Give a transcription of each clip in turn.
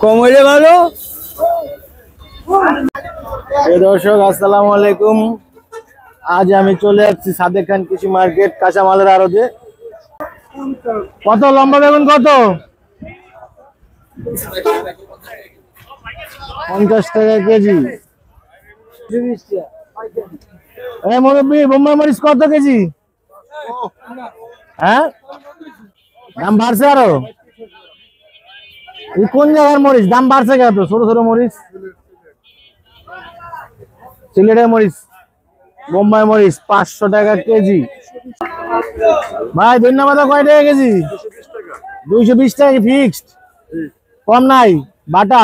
কম হইলে ভালো। দর্শক আসসালামু আলাইকুম। আজ আমি চলে যাচ্ছি সাদেক খান কৃষি মার্কেট কাঁচামালের আড়তে। কত লম্বা বেগুন কত? 50 টাকা কেজি। মুরব্বী বোম্বাই মরিচ কত কেজি? হ্যাঁ, দাম বাড়ছে আরো? কোন জায়গার মরিচ দাম বাড়ছে কেন? ছোট ছোট মরিচ, সিলেটের মরিচ, বোম্বাই মরিচ 500 টাকা কেজি। ভাই ধন্যবাদ। কয় টাকা কেজি? 220 টাকা ফিক্সড, কম নাই? বাটা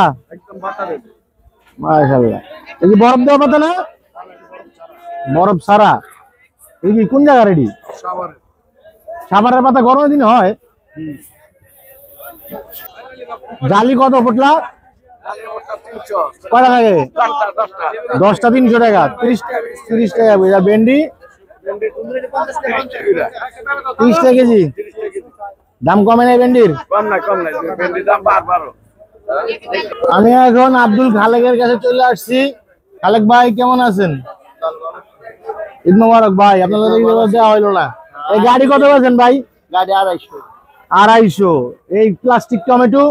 মাশাআল্লাহ। এই বরফ দেওয়া পাতা না? বরফ সারা। এই কি কোন জায়গা রেডি? সাভারের পাতা গরমের দিন হয়। জালি কত ফুটলা? কয় টাকা? 10টা 300 টাকা। 30 টাকা। ভেন্ডি 30 টাকা কেজি। দাম কমে নাই ভেন্ডির? আমি এখন আব্দুল খালেকের কাছে চলে আসছি। খালেক ভাই কেমন আছেন? ঈদ মোবারক ভাই। আপনাদের দেওয়া হইলো না। এই গাড়ি কত বলছেন ভাই? গাড়ি 250। এই প্লাস্টিক টমেটো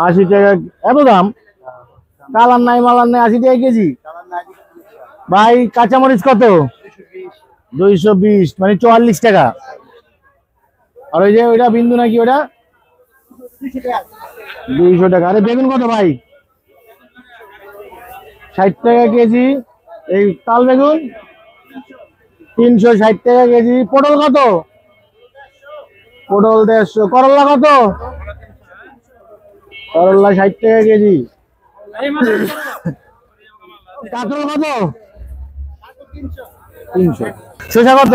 80 টাকা। এত দাম? কালার নাই মালার নাই, 80 টাকা কেজি। ভাই কাঁচামরিচ কত? 220, মানে 44 টাকা। আর ওই যে ওইটা বিন্দু নাকি ওটা? 200 টাকা। আরে বেগুন কত ভাই? 60 টাকা কেজি। এই তাল বেগুন 360 টাকা কেজি। পটল কত? পটল 150। করলা কত? করলা 60 টাকা কেজি। কাঁকরোল কত? 300। শসা কত?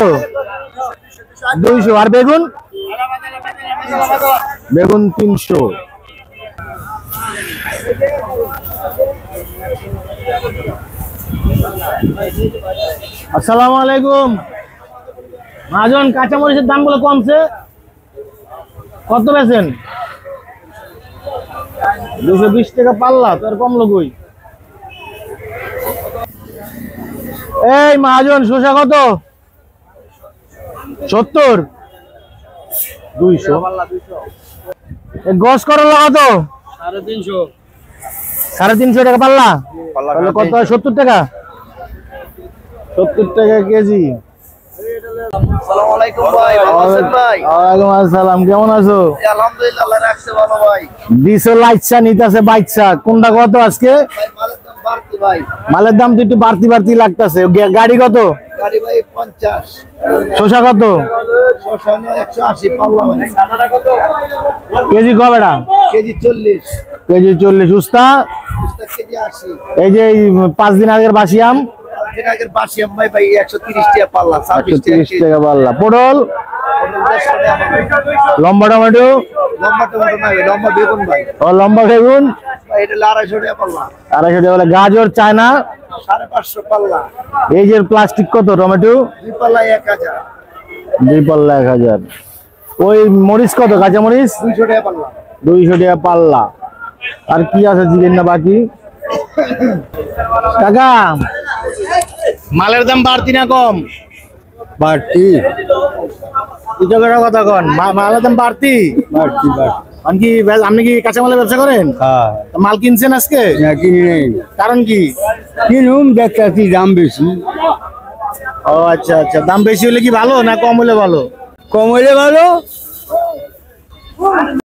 200। আর বেগুন? বেগুন 300। আসসালামু আলাইকুম। মহাজন কাঁচামরিচের দাম গুলো কমছে, কত বেচেন? 220 টাকা পাল্লা। তোর কমলো কই? এই মহাজন শসা কত? 70। 200। গছ করলা কত? 350। 350 টাকা পাল্লা। কত? 70 টাকা। 70 টাকা কেজি। আসসালামু আলাইকুম ভাই, ভালো আছেন ভাই? ওয়ালাইকুম আসসালাম। কেমন আছো? আলহামদুলিল্লাহ, আল্লাহ রাখছে ভালো ভাই। দিছো লাইচ্ছা নিতাছে বাইচ্ছা। কোনটা কত আজকে? ভাই মালের দাম বাড়তি ভাই। মালের দাম তো একটু বাড়তি বাড়তি লাগতাছে। গাড়ি কত? গাড়ি ভাই 50। শসা কত? শসা 180 পাল্লা ভাই। সাদাটা কত? কেজি কবেটা? কেজি 40। কেজি 40। উস্তা? উস্তা কেজি 80। এই যে 5 দিন আগের বাসি আম? দিন আগের বাসি আম ভাই 130 টাকা পাল্লা, 30 টাকা পাল্লা। পটল? লম্বা টমেটো? লম্বা টমেটো নাই, লম্বা বেগুন ভাই। ও লম্বা বেগুন ভাই এটা 250 টাকা পাল্লা। 250 টাকা। গাজর চায়না 550 পাল্লা। এই যে প্লাস্টিক কত? টমেটো 2 পাল্লা 1000। 2 পাল্লা 1000। ওই মরিচ কত? কাঁচা মরিচ 200 টাকা পাল্লা। 200 টাকা পাল্লা। আর কি আছে জিজ্ঞেস না বাকি? কাকা মালের দাম বাড়তি না কম? বাড়তি। কৃষকের কথা কন। মালের দাম বাড়তি? বাড়তি বাড়তি। আপনি কি কাঁচামালের ব্যবসা করেন? হ্যাঁ, মাল কিনছেন আজকে? কিনি নেই। কারণ কি? কিনুম দেখতে দাম বেশি। ও আচ্ছা আচ্ছা। দাম বেশি হলে কি ভালো না কম হলে ভালো? কম হইলে ভালো।